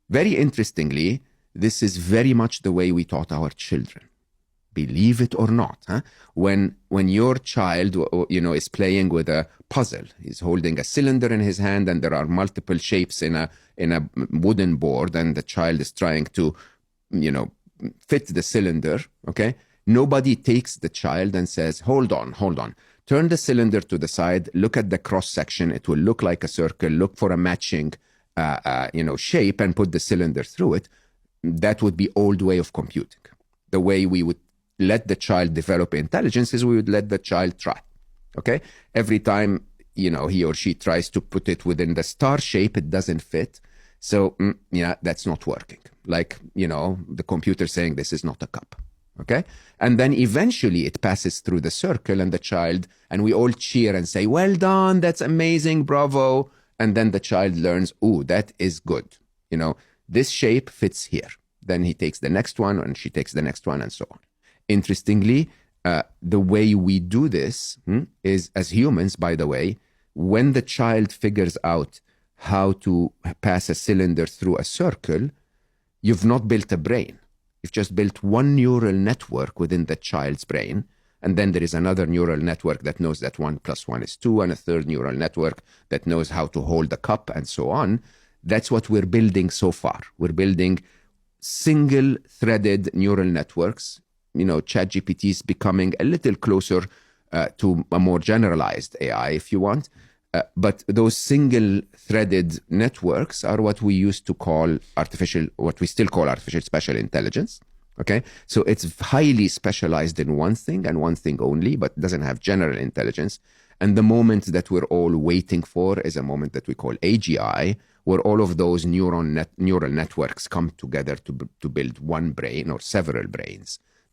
Very interestingly, this is very much the way we taught our children. Believe it or not, huh? When your child, is playing with a puzzle, he's holding a cylinder in his hand, and there are multiple shapes in a wooden board, and the child is trying to, fit the cylinder. Okay, nobody takes the child and says, "Hold on, turn the cylinder to the side, look at the cross section. It will look like a circle. Look for a matching, shape, and put the cylinder through it." That would be old way of computing. The way we would let the child develop intelligence is we would let the child try. Okay, every time he or she tries to put it within the star shape, it doesn't fit. So that's not working. Like the computer saying this is not a cup. Okay, and then eventually it passes through the circle, and the child, and we all cheer and say, "Well done, that's amazing, bravo." And then the child learns, "Oh, that is good. This shape fits here." Then he takes the next one, and she takes the next one, and so on. Interestingly, the way we do this is, as humans, by the way, when the child figures out how to pass a cylinder through a circle, you've not built a brain. You've just built one neural network within the child's brain. And then there is another neural network that knows that 1 + 1 is 2, and a third neural network that knows how to hold a cup, and so on. That's what we're building so far. We're building single-threaded neural networks. ChatGPT is becoming a little closer to a more generalized AI, if you want. But those single-threaded networks are what we used to call what we still call artificial special intelligence. Okay, so it's highly specialized in one thing and one thing only, but doesn't have general intelligence. And the moment that we're all waiting for is a moment that we call AGI, where all of those neural networks come together to build one brain or several brains.